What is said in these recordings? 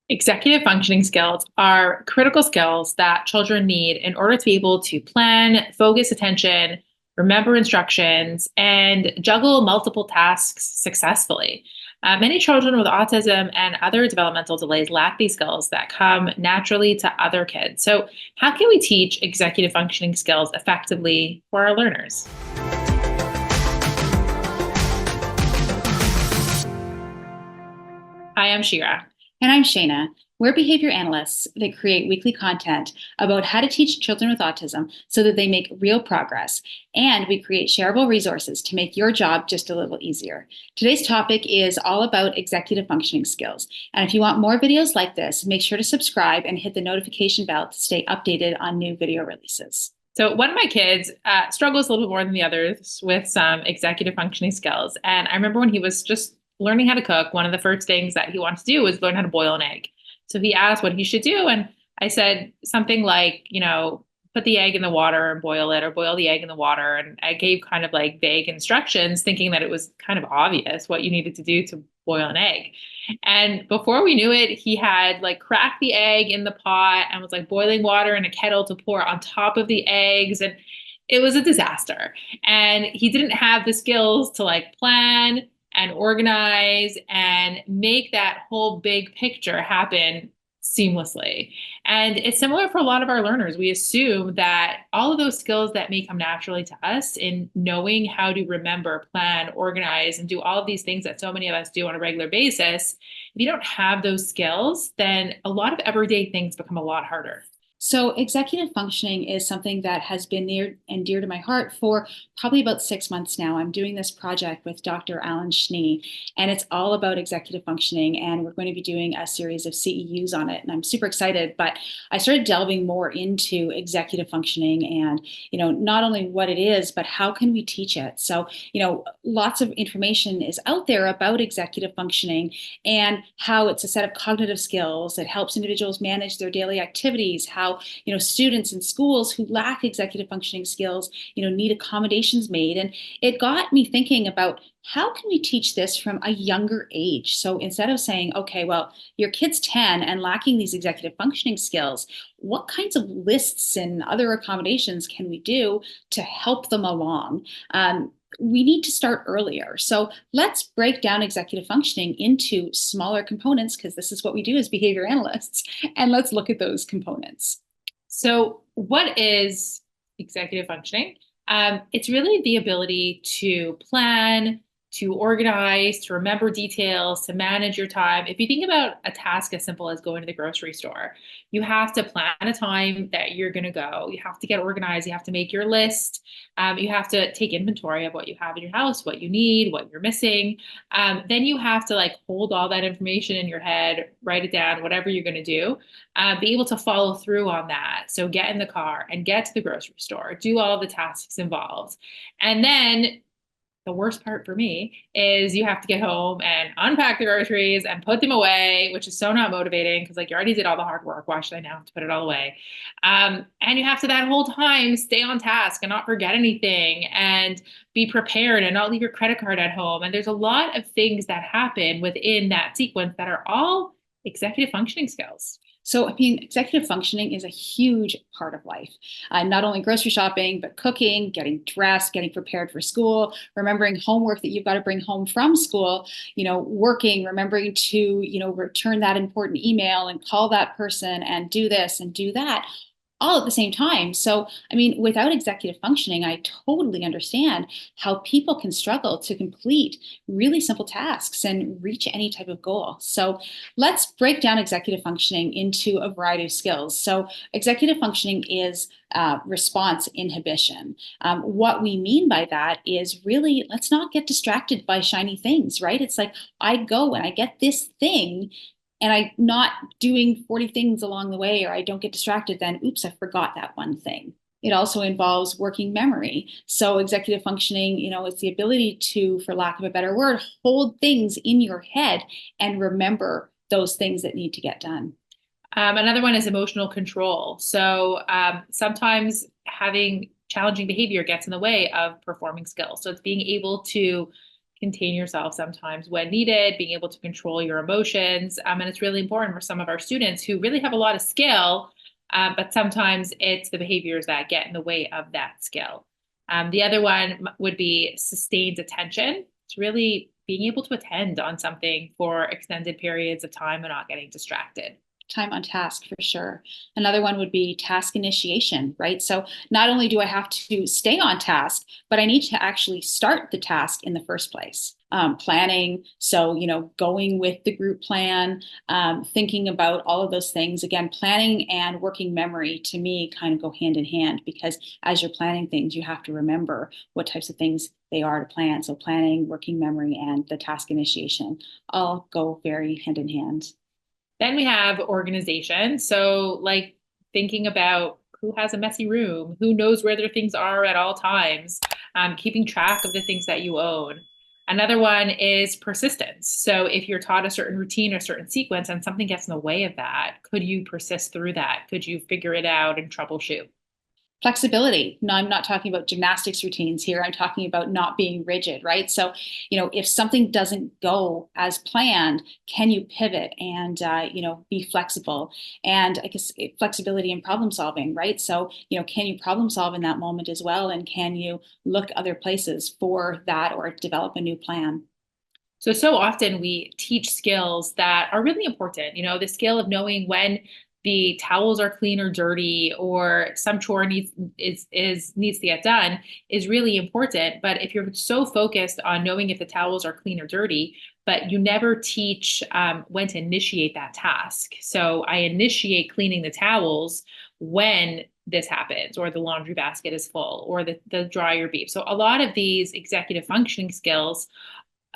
Executive functioning skills are critical skills that children need in order to be able to plan, focus attention, remember instructions, and juggle multiple tasks successfully. Many children with autism and other developmental delays lack these skills that come naturally to other kids. So, how can we teach executive functioning skills effectively for our learners? Hi, I'm Shira. And I'm Shayna. We're behavior analysts that create weekly content about how to teach children with autism so that they make real progress. And we create shareable resources to make your job just a little easier. Today's topic is all about executive functioning skills. And if you want more videos like this, make sure to subscribe and hit the notification bell to stay updated on new video releases. So one of my kids struggles a little bit more than the others with some executive functioning skills. And I remember when he was just learning how to cook, one of the first things that he wanted to do was learn how to boil an egg. So he asked what he should do. And I said something like, put the egg in the water and boil it, or boil the egg in the water. And I gave kind of like vague instructions, thinking that it was kind of obvious what you needed to do to boil an egg. And before we knew it, he had like cracked the egg in the pot and was like boiling water in a kettle to pour on top of the eggs. And it was a disaster. And he didn't have the skills to like plan and organize and make that whole big picture happen seamlessly. And it's similar for a lot of our learners. We assume that all of those skills that may come naturally to us in knowing how to remember, plan, organize, and do all of these things that so many of us do on a regular basis, if you don't have those skills, then a lot of everyday things become a lot harder. So, executive functioning is something that has been near and dear to my heart for probably about 6 months now. I'm doing this project with Dr. Alan Schnee, and it's all about executive functioning. And we're going to be doing a series of CEUs on it. And I'm super excited. But I started delving more into executive functioning and, not only what it is, but how can we teach it? So, lots of information is out there about executive functioning and how it's a set of cognitive skills that helps individuals manage their daily activities, how students in schools who lack executive functioning skills need accommodations made. And it got me thinking about how can we teach this from a younger age. So instead of saying, okay, well, your kid's 10 and lacking these executive functioning skills, what kinds of lists and other accommodations can we do to help them along? We need to start earlier. So let's break down executive functioning into smaller components, because this is what we do as behavior analysts. And let's look at those components. So, what is executive functioning? It's really the ability to plan, to organize, to remember details, to manage your time. If you think about a task as simple as going to the grocery store, you have to plan a time that you're going to go. You have to get organized. You have to make your list. You have to take inventory of what you have in your house, what you need, what you're missing. Then you have to like hold all that information in your head, write it down, whatever you're going to do, be able to follow through on that. So get in the car and get to the grocery store, do all the tasks involved. And then the worst part for me is you have to get home and unpack the groceries and put them away, which is so not motivating because like you already did all the hard work. Why should I now have to put it all away? And you have to that whole time stay on task and not forget anything and be prepared and not leave your credit card at home. And there's a lot of things that happen within that sequence that are all executive functioning skills. So, executive functioning is a huge part of life. Not only grocery shopping, but cooking, getting dressed, getting prepared for school, remembering homework that you've got to bring home from school, working, remembering to, return that important email and call that person and do this and do that, all at the same time. So, without executive functioning, I totally understand how people can struggle to complete really simple tasks and reach any type of goal. So, let's break down executive functioning into a variety of skills. So, executive functioning is response inhibition. What we mean by that is really, let's not get distracted by shiny things, right? It's like I go and I get this thing and I'm not doing 40 things along the way, or I don't get distracted, then oops, I forgot that one thing. It also involves working memory. So executive functioning, it's the ability to, for lack of a better word, hold things in your head and remember those things that need to get done. Another one is emotional control. So sometimes having challenging behavior gets in the way of performing skills. So it's being able to contain yourself sometimes when needed, being able to control your emotions. And it's really important for some of our students who really have a lot of skill, but sometimes it's the behaviors that get in the way of that skill. The other one would be sustained attention. It's really being able to attend on something for extended periods of time and not getting distracted. Time on task for sure. Another one would be task initiation, right? So not only do I have to stay on task, but I need to actually start the task in the first place. Planning, so going with the group plan, thinking about all of those things. Again, planning and working memory to me kind of go hand in hand, because as you're planning things, you have to remember what types of things they are to plan. So planning, working memory, and the task initiation all go very hand in hand. Then we have organization. So, like thinking about who has a messy room, who knows where their things are at all times, keeping track of the things that you own. Another one is persistence. So, if you're taught a certain routine or certain sequence and something gets in the way of that, could you persist through that? Could you figure it out and troubleshoot? Flexibility. No, I'm not talking about gymnastics routines here. I'm talking about not being rigid, right? So, if something doesn't go as planned, can you pivot and, be flexible? And I guess flexibility in problem solving, right? So, can you problem solve in that moment as well? And can you look other places for that or develop a new plan? So often we teach skills that are really important. The skill of knowing when the towels are clean or dirty, or some chore needs to get done, is really important. But if you're so focused on knowing if the towels are clean or dirty, but you never teach when to initiate that task. So I initiate cleaning the towels when this happens, or the laundry basket is full, or the dryer beeps. So a lot of these executive functioning skills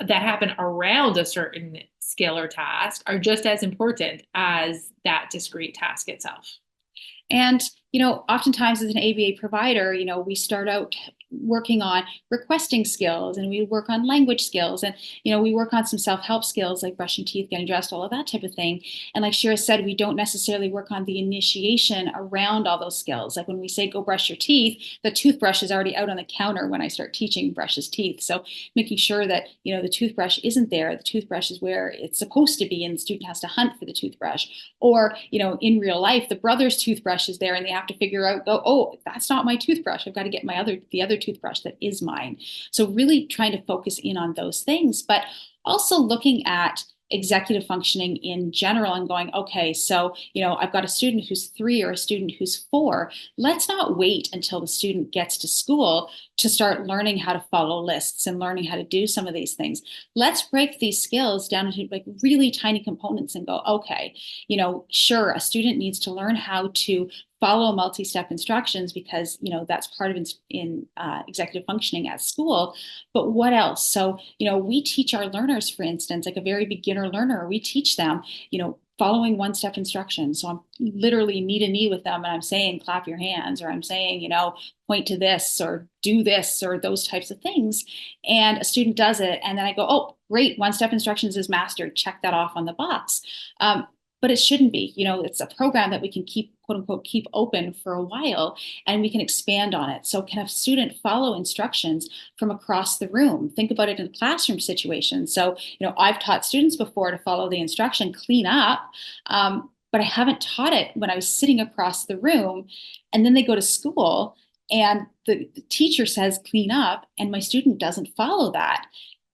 that happen around a certain skill or task are just as important as that discrete task itself. And, oftentimes as an ABA provider, we start out working on requesting skills, and we work on language skills, and, we work on some self-help skills like brushing teeth, getting dressed, all of that type of thing. And like Shira said, we don't necessarily work on the initiation around all those skills. Like when we say, go brush your teeth, the toothbrush is already out on the counter when I start teaching brushes teeth. So making sure that, the toothbrush isn't there, the toothbrush is where it's supposed to be, and the student has to hunt for the toothbrush. Or, in real life, the brother's toothbrush is there and they have to figure out, oh, that's not my toothbrush. I've got to get the other toothbrush that is mine. So really trying to focus in on those things, but also looking at executive functioning in general and going, okay, so, I've got a student who's 3 or a student who's 4. Let's not wait until the student gets to school to start learning how to follow lists and learning how to do some of these things. Let's break these skills down into like really tiny components and go, okay, sure, a student needs to learn how to follow multi-step instructions because that's part of in executive functioning at school. But what else? So we teach our learners, for instance, like a very beginner learner, we teach them following one-step instructions. So I'm literally knee to knee with them and I'm saying clap your hands, or I'm saying point to this or do this or those types of things, and a student does it and then I go, oh great, one-step instructions is mastered, check that off on the box. But it shouldn't be. It's a program that we can keep, quote unquote, keep open for a while, and we can expand on it. So can a student follow instructions from across the room? Think about it in a classroom situation. So, I've taught students before to follow the instruction, clean up, but I haven't taught it when I was sitting across the room, and then they go to school and the teacher says clean up, and my student doesn't follow that.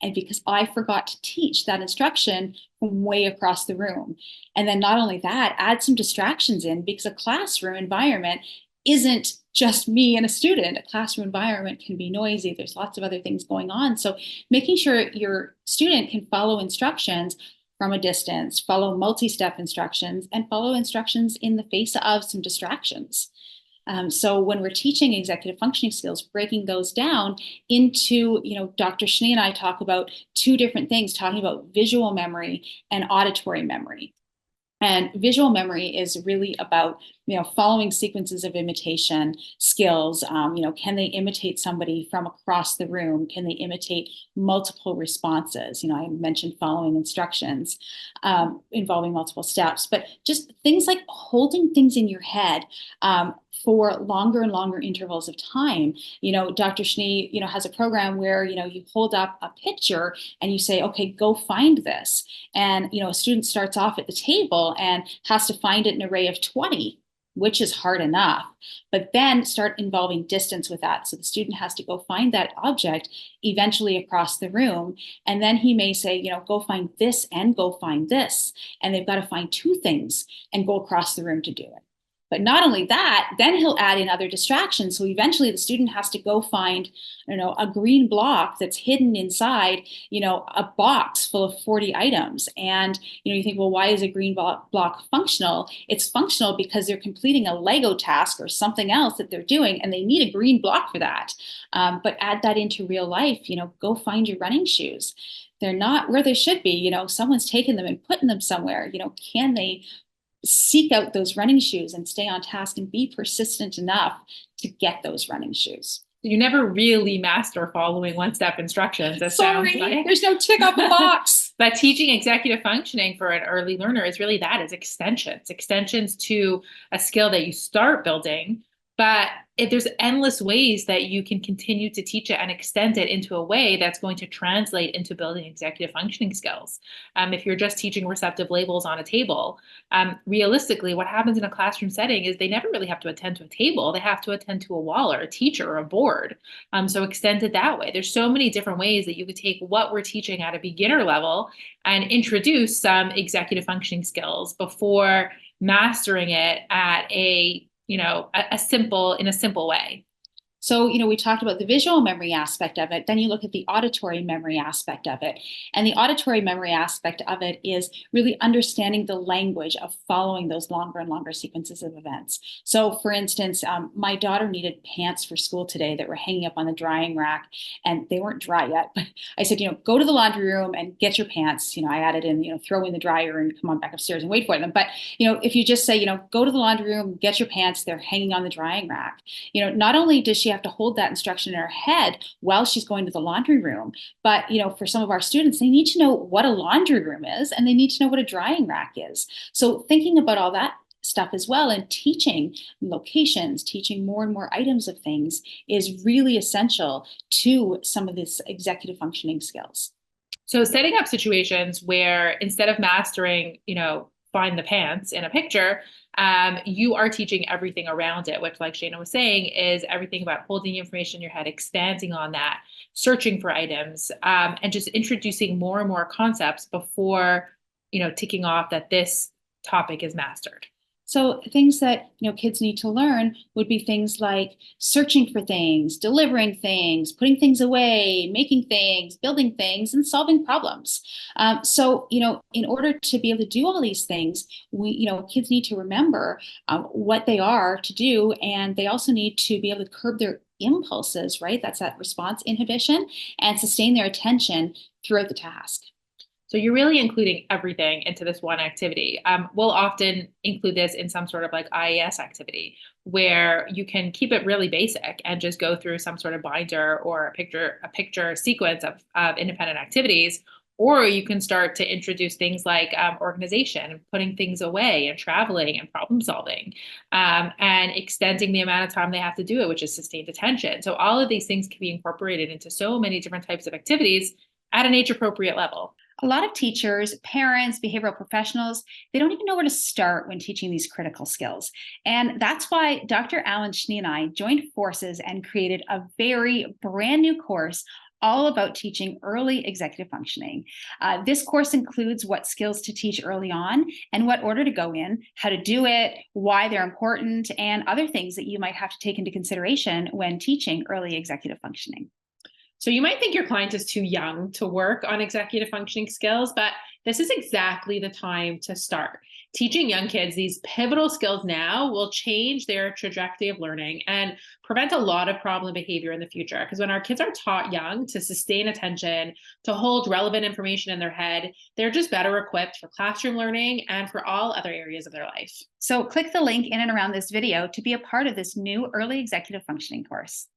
And because I forgot to teach that instruction from way across the room. And then not only that, add some distractions in, because a classroom environment isn't just me and a student. A classroom environment can be noisy. There's lots of other things going on. So making sure your student can follow instructions from a distance, follow multi-step instructions, and follow instructions in the face of some distractions. So when we're teaching executive functioning skills, breaking those down into, Dr. Schnee and I talk about 2 different things, talking about visual memory and auditory memory. And visual memory is really about following sequences of imitation skills. Can they imitate somebody from across the room? Can they imitate multiple responses? I mentioned following instructions involving multiple steps, but just things like holding things in your head for longer and longer intervals of time. Dr. Schnee, has a program where, you hold up a picture and you say, okay, go find this. And, a student starts off at the table and has to find it in an array of 20, which is hard enough, but then start involving distance with that. So the student has to go find that object eventually across the room. And then he may say, go find this and go find this. And they've got to find two things and go across the room to do it. But not only that, then he'll add in other distractions. So eventually the student has to go find, a green block that's hidden inside, a box full of 40 items. And, you think, well, why is a green block functional? It's functional because they're completing a Lego task or something else that they're doing, and they need a green block for that. But add that into real life, go find your running shoes. They're not where they should be. Someone's taken them and putting them somewhere. Can they seek out those running shoes and stay on task and be persistent enough to get those running shoes? You never really master following one-step instructions. Sorry, there's no tick off the box. But teaching executive functioning for an early learner is really that, is extensions to a skill that you start building. But if there's endless ways that you can continue to teach it and extend it into a way that's going to translate into building executive functioning skills. If you're just teaching receptive labels on a table, realistically, what happens in a classroom setting is they never really have to attend to a table. They have to attend to a wall or a teacher or a board. So extend it that way. There's so many different ways that you could take what we're teaching at a beginner level and introduce some executive functioning skills before mastering it at in a simple way. So, we talked about the visual memory aspect of it. Then you look at the auditory memory aspect of it. And the auditory memory aspect of it is really understanding the language of following those longer and longer sequences of events. So, for instance, my daughter needed pants for school today that were hanging up on the drying rack, and they weren't dry yet. But I said, go to the laundry room and get your pants. I added in, throw in the dryer and come on back upstairs and wait for them. But, if you just say, go to the laundry room, get your pants, they're hanging on the drying rack. Not only does she have to hold that instruction in her head while she's going to the laundry room, but for some of our students, they need to know what a laundry room is, and they need to know what a drying rack is. So thinking about all that stuff as well, and teaching locations, teaching more and more items of things is really essential to some of this executive functioning skills. So setting up situations where instead of mastering, find the pants in a picture, you are teaching everything around it, which, like Shana was saying, is everything about holding information in your head, expanding on that, searching for items, and just introducing more and more concepts before, ticking off that this topic is mastered. So things that kids need to learn would be things like searching for things, delivering things, putting things away, making things, building things, and solving problems. So in order to be able to do all these things, kids need to remember what they are to do, and they also need to be able to curb their impulses, right? That's that response inhibition, and sustain their attention throughout the task. So you're really including everything into this one activity. We'll often include this in some sort of like IES activity where you can keep it really basic and just go through some sort of binder or a picture sequence of independent activities. Or you can start to introduce things like organization, putting things away, and traveling, and problem solving, and extending the amount of time they have to do it, which is sustained attention. So all of these things can be incorporated into so many different types of activities at an age appropriate level. A lot of teachers, parents, behavioral professionals, they don't even know where to start when teaching these critical skills. And that's why Dr. Alan Schnee and I joined forces and created a very brand new course all about teaching early executive functioning. This course includes what skills to teach early on and what order to go in, how to do it, why they're important, and other things that you might have to take into consideration when teaching early executive functioning. So you might think your client is too young to work on executive functioning skills, but this is exactly the time to start. Teaching young kids these pivotal skills now will change their trajectory of learning and prevent a lot of problem behavior in the future. Because when our kids are taught young to sustain attention, to hold relevant information in their head, they're just better equipped for classroom learning and for all other areas of their life. So click the link in and around this video to be a part of this new early executive functioning course.